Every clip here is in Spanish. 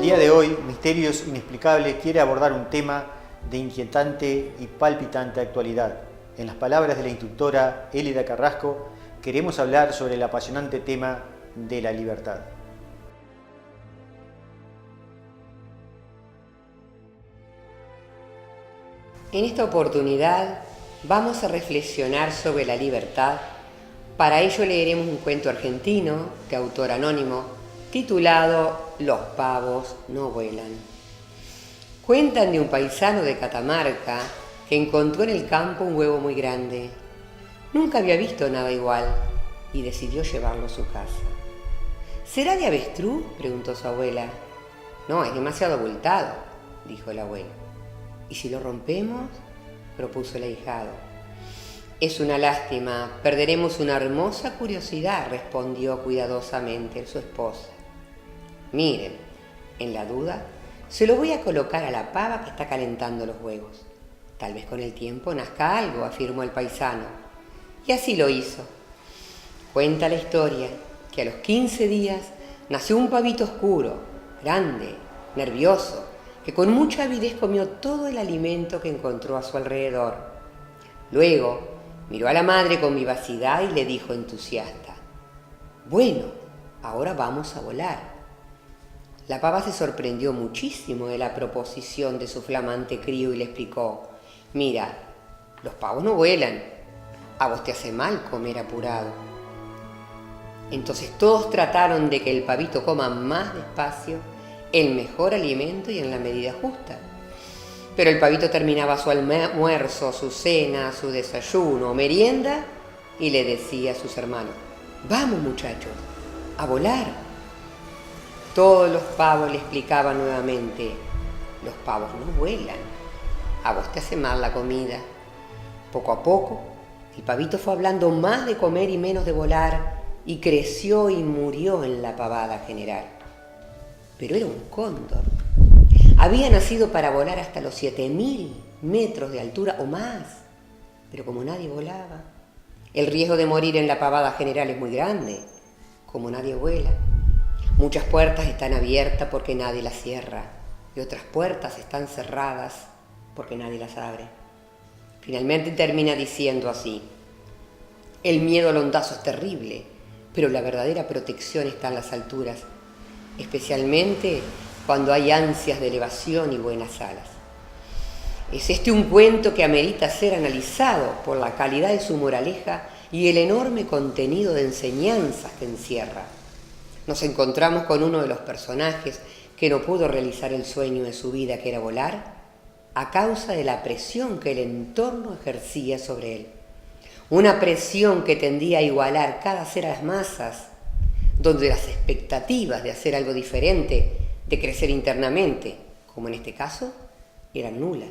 día de hoy, Misterios Inexplicables quiere abordar un tema de inquietante y palpitante actualidad. En las palabras de la instructora Elida Carrasco, queremos hablar sobre el apasionante tema de la libertad. En esta oportunidad vamos a reflexionar sobre la libertad. Para ello leeremos un cuento argentino de autor anónimo titulado Los pavos no vuelan. Cuentan de un paisano de Catamarca que encontró en el campo un huevo muy grande. Nunca había visto nada igual y decidió llevarlo a su casa. ¿Será de avestruz?, preguntó su abuela. No, es demasiado abultado, dijo el abuelo. ¿Y si lo rompemos?, propuso el ahijado. Es una lástima, perderemos una hermosa curiosidad, respondió cuidadosamente su esposa. Miren, en la duda, se lo voy a colocar a la pava que está calentando los huevos. Tal vez con el tiempo nazca algo, afirmó el paisano. Y así lo hizo. Cuenta la historia que a los 15 días nació un pavito oscuro, grande, nervioso, que con mucha avidez comió todo el alimento que encontró a su alrededor. Luego miró a la madre con vivacidad y le dijo entusiasta: «Bueno, ahora vamos a volar». La pava se sorprendió muchísimo de la proposición de su flamante crío y le explicó: «Mira, los pavos no vuelan, a vos te hace mal comer apurado». Entonces todos trataron de que el pavito coma más despacio, el mejor alimento y en la medida justa. Pero el pavito terminaba su almuerzo, su cena, su desayuno o merienda y le decía a sus hermanos: «Vamos, muchachos, a volar». Todos los pavos le explicaban nuevamente: «Los pavos no vuelan, a vos te hace mal la comida». Poco a poco, el pavito fue hablando más de comer y menos de volar y creció y murió en la pavada general. Pero era un cóndor. Había nacido para volar hasta los 7.000 metros de altura o más, pero como nadie volaba, el riesgo de morir en la pavada general es muy grande. Como nadie vuela, muchas puertas están abiertas porque nadie las cierra y otras puertas están cerradas porque nadie las abre. Finalmente termina diciendo así: «El miedo al ondazo es terrible, pero la verdadera protección está en las alturas, especialmente cuando hay ansias de elevación y buenas alas». Es este un cuento que amerita ser analizado por la calidad de su moraleja y el enorme contenido de enseñanzas que encierra. Nos encontramos con uno de los personajes que no pudo realizar el sueño de su vida, que era volar, a causa de la presión que el entorno ejercía sobre él. Una presión que tendía a igualar cada ser a las masas, donde las expectativas de hacer algo diferente, de crecer internamente, como en este caso, eran nulas.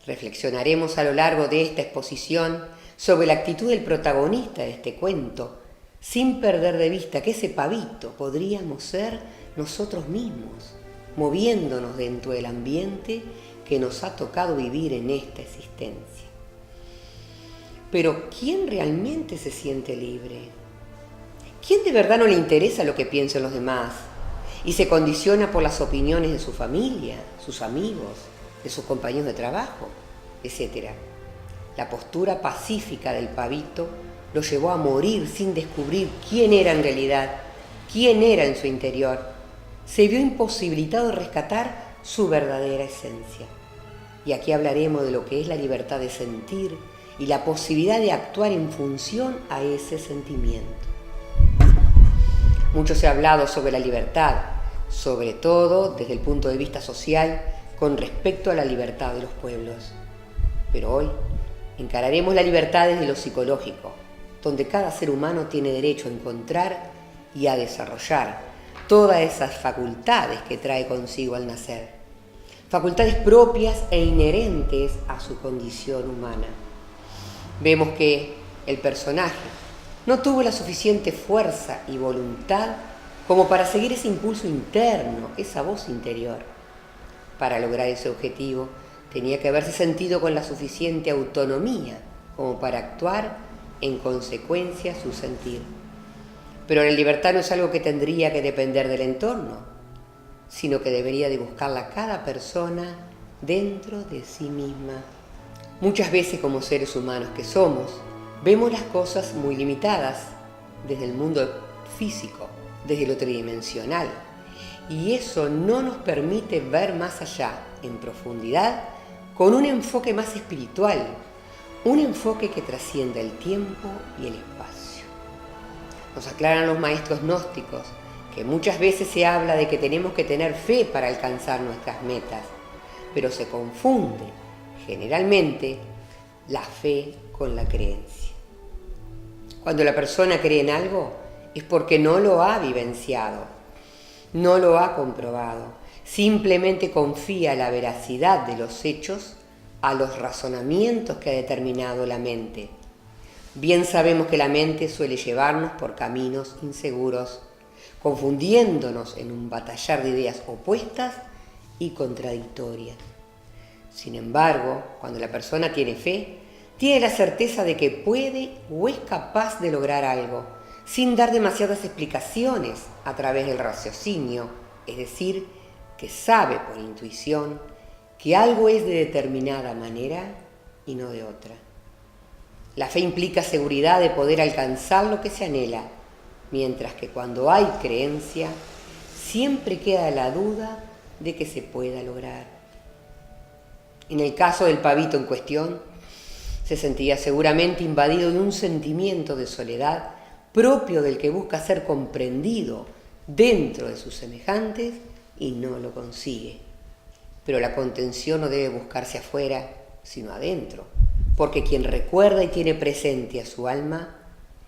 Reflexionaremos a lo largo de esta exposición sobre la actitud del protagonista de este cuento, sin perder de vista que ese pavito podríamos ser nosotros mismos, moviéndonos dentro del ambiente que nos ha tocado vivir en esta existencia. Pero ¿quién realmente se siente libre? ¿Quién de verdad no le interesa lo que piensen los demás y se condiciona por las opiniones de su familia, sus amigos, de sus compañeros de trabajo, etcétera? La postura pacífica del pavito lo llevó a morir sin descubrir quién era en realidad, quién era en su interior. Se vio imposibilitado de rescatar su verdadera esencia. Y aquí hablaremos de lo que es la libertad de sentir y la posibilidad de actuar en función a ese sentimiento. Mucho se ha hablado sobre la libertad, sobre todo desde el punto de vista social, con respecto a la libertad de los pueblos. Pero hoy encararemos la libertad desde lo psicológico, donde cada ser humano tiene derecho a encontrar y a desarrollar todas esas facultades que trae consigo al nacer. Facultades propias e inherentes a su condición humana. Vemos que el personaje no tuvo la suficiente fuerza y voluntad como para seguir ese impulso interno, esa voz interior. Para lograr ese objetivo tenía que haberse sentido con la suficiente autonomía como para actuar en consecuencia su sentir. Pero la libertad no es algo que tendría que depender del entorno. sino que debería de buscarla cada persona dentro de sí misma. Muchas veces, como seres humanos que somos, vemos las cosas muy limitadas desde el mundo físico, desde lo tridimensional, y eso no nos permite ver más allá, en profundidad, con un enfoque más espiritual, un enfoque que trascienda el tiempo y el espacio. Nos aclaran los maestros gnósticos que muchas veces se habla de que tenemos que tener fe para alcanzar nuestras metas, pero se confunde generalmente la fe con la creencia. Cuando la persona cree en algo es porque no lo ha vivenciado, no lo ha comprobado, simplemente confía la veracidad de los hechos a los razonamientos que ha determinado la mente. Bien sabemos que la mente suele llevarnos por caminos inseguros, confundiéndonos en un batallar de ideas opuestas y contradictorias. Sin embargo, cuando la persona tiene fe, tiene la certeza de que puede o es capaz de lograr algo, sin dar demasiadas explicaciones a través del raciocinio, es decir, que sabe por intuición que algo es de determinada manera y no de otra. La fe implica seguridad de poder alcanzar lo que se anhela, mientras que cuando hay creencia, siempre queda la duda de que se pueda lograr. En el caso del pavito en cuestión, se sentía seguramente invadido de un sentimiento de soledad propio del que busca ser comprendido dentro de sus semejantes y no lo consigue. Pero la contención no debe buscarse afuera, sino adentro, porque quien recuerda y tiene presente a su alma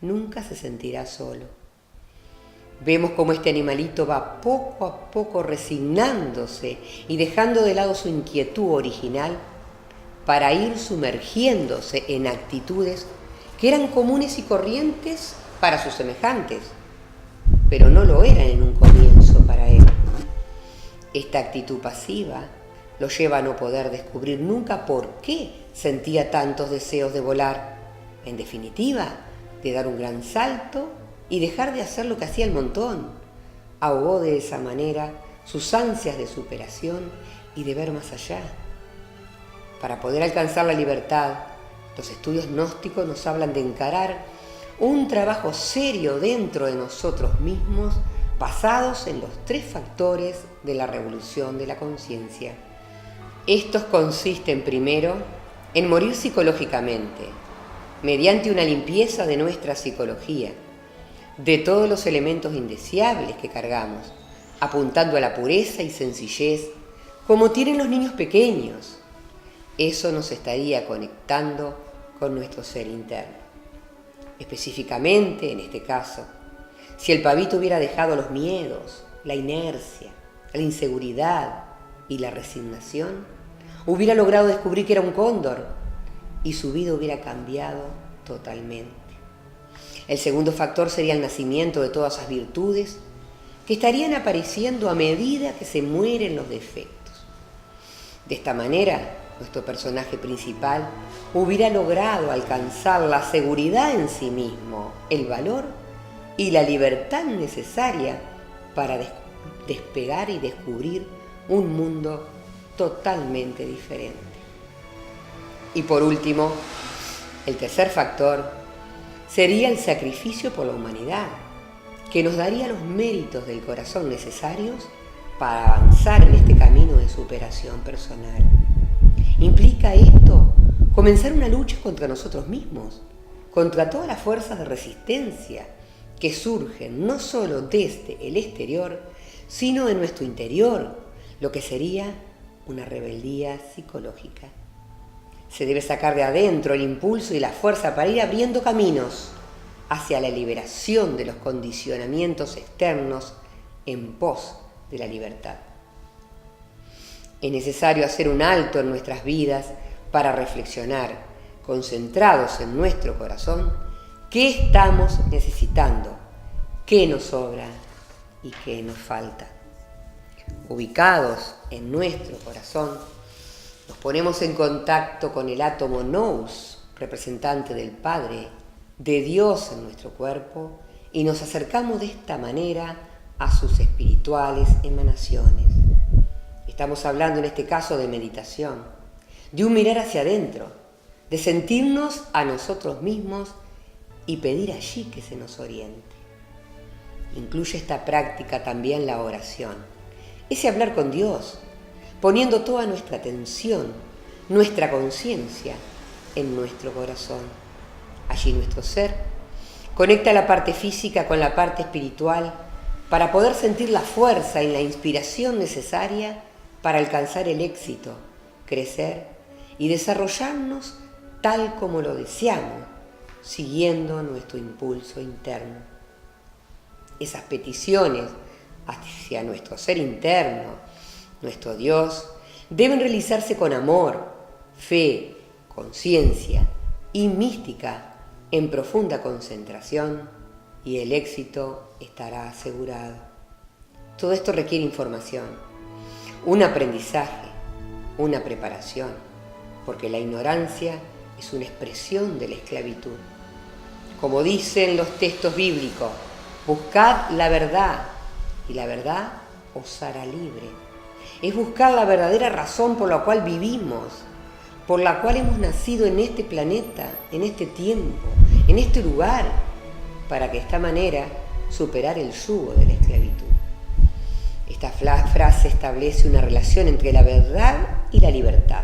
nunca se sentirá solo. Vemos cómo este animalito va poco a poco resignándose y dejando de lado su inquietud original para ir sumergiéndose en actitudes que eran comunes y corrientes para sus semejantes, pero no lo eran en un comienzo para él. Esta actitud pasiva lo lleva a no poder descubrir nunca por qué sentía tantos deseos de volar, en definitiva, de dar un gran salto y dejar de hacer lo que hacía el montón. Ahogó de esa manera sus ansias de superación y de ver más allá. Para poder alcanzar la libertad, los estudios gnósticos nos hablan de encarar un trabajo serio dentro de nosotros mismos, basados en los 3 factores de la revolución de la conciencia. Estos consisten primero en morir psicológicamente, mediante una limpieza de nuestra psicología, de todos los elementos indeseables que cargamos, apuntando a la pureza y sencillez como tienen los niños pequeños. Eso nos estaría conectando con nuestro ser interno. Específicamente, en este caso, si el pavito hubiera dejado los miedos, la inercia, la inseguridad y la resignación, hubiera logrado descubrir que era un cóndor y su vida hubiera cambiado totalmente. El segundo factor sería el nacimiento de todas esas virtudes que estarían apareciendo a medida que se mueren los defectos. De esta manera, nuestro personaje principal hubiera logrado alcanzar la seguridad en sí mismo, el valor y la libertad necesaria para despegar y descubrir un mundo totalmente diferente. Y por último, el tercer factor sería el sacrificio por la humanidad, que nos daría los méritos del corazón necesarios para avanzar en este camino de superación personal. ¿Implica esto comenzar una lucha contra nosotros mismos, contra todas las fuerzas de resistencia que surgen no solo desde el exterior, sino de nuestro interior, lo que sería una rebeldía psicológica? Se debe sacar de adentro el impulso y la fuerza para ir abriendo caminos hacia la liberación de los condicionamientos externos en pos de la libertad. Es necesario hacer un alto en nuestras vidas para reflexionar, concentrados en nuestro corazón, qué estamos necesitando, qué nos sobra y qué nos falta. Ubicados en nuestro corazón, nos ponemos en contacto con el átomo nous, representante del Padre, de Dios en nuestro cuerpo, y nos acercamos de esta manera a sus espirituales emanaciones. Estamos hablando en este caso de meditación, de un mirar hacia adentro, de sentirnos a nosotros mismos y pedir allí que se nos oriente. Incluye esta práctica también la oración, ese hablar con Dios, poniendo toda nuestra atención, nuestra conciencia en nuestro corazón. Allí nuestro ser conecta la parte física con la parte espiritual para poder sentir la fuerza y la inspiración necesaria para alcanzar el éxito, crecer y desarrollarnos tal como lo deseamos, siguiendo nuestro impulso interno. Esas peticiones hacia nuestro ser interno, nuestro Dios, deben realizarse con amor, fe, conciencia y mística en profunda concentración, y el éxito estará asegurado. Todo esto requiere información, un aprendizaje, una preparación, porque la ignorancia es una expresión de la esclavitud. Como dicen los textos bíblicos, buscad la verdad y la verdad os hará libre. Es buscar la verdadera razón por la cual vivimos, por la cual hemos nacido en este planeta, en este tiempo, en este lugar, para que de esta manera superar el yugo de la esclavitud. Esta frase establece una relación entre la verdad y la libertad.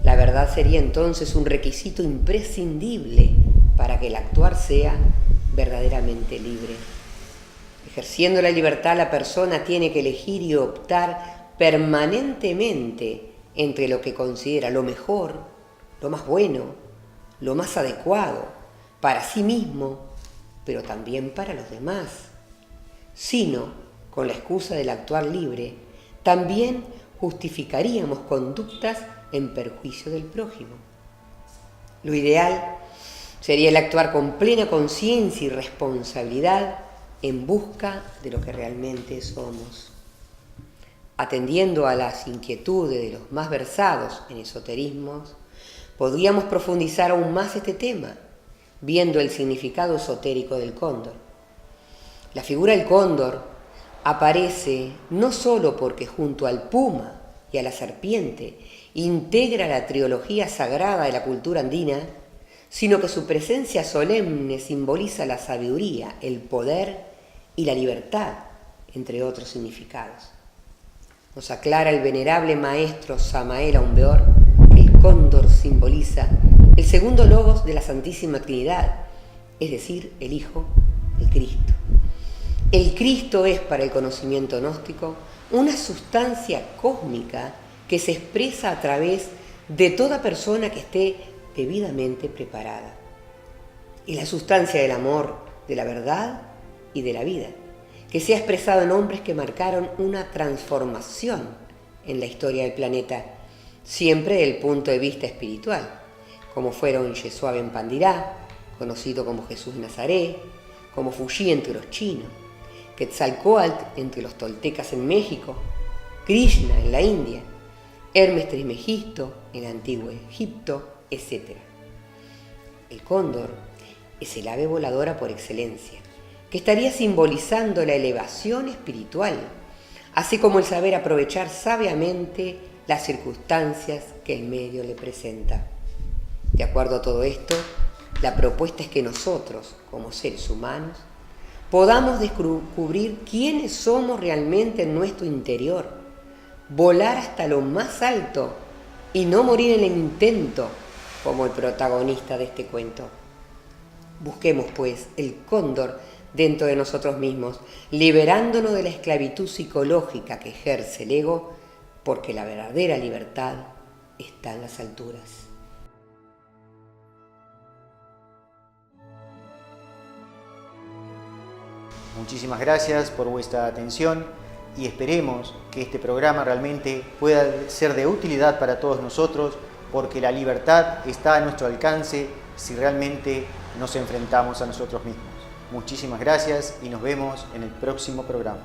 La verdad sería entonces un requisito imprescindible para que el actuar sea verdaderamente libre. Ejerciendo la libertad, la persona tiene que elegir y optar permanentemente entre lo que considera lo mejor, lo más bueno, lo más adecuado para sí mismo, pero también para los demás. Sino, con la excusa del actuar libre, también justificaríamos conductas en perjuicio del prójimo. Lo ideal sería el actuar con plena conciencia y responsabilidad en busca de lo que realmente somos. Atendiendo a las inquietudes de los más versados en esoterismos, podríamos profundizar aún más este tema, viendo el significado esotérico del cóndor. La figura del cóndor aparece no solo porque junto al puma y a la serpiente integra la trilogía sagrada de la cultura andina, sino que su presencia solemne simboliza la sabiduría, el poder y la libertad, entre otros significados. Nos aclara el venerable maestro Samael Aumbeor que el cóndor simboliza el segundo logos de la Santísima Trinidad, es decir, el Hijo, el Cristo. El Cristo es para el conocimiento gnóstico una sustancia cósmica que se expresa a través de toda persona que esté debidamente preparada. Es la sustancia del amor, de la verdad y de la vida, que se ha expresado en hombres que marcaron una transformación en la historia del planeta, siempre desde el punto de vista espiritual, como fueron Yeshua ben Pandirá, conocido como Jesús de Nazaret, como Fuyi entre los chinos, Quetzalcóatl entre los toltecas en México, Krishna en la India, Hermes Trismegisto en el antiguo Egipto, etc. El cóndor es el ave voladora por excelencia, que estaría simbolizando la elevación espiritual, así como el saber aprovechar sabiamente las circunstancias que el medio le presenta. De acuerdo a todo esto, la propuesta es que nosotros, como seres humanos, podamos descubrir quiénes somos realmente en nuestro interior, volar hasta lo más alto y no morir en el intento, como el protagonista de este cuento. Busquemos, pues, el cóndor dentro de nosotros mismos, liberándonos de la esclavitud psicológica que ejerce el ego, porque la verdadera libertad está en las alturas. Muchísimas gracias por vuestra atención y esperemos que este programa realmente pueda ser de utilidad para todos nosotros, porque la libertad está a nuestro alcance si realmente nos enfrentamos a nosotros mismos. Muchísimas gracias y nos vemos en el próximo programa.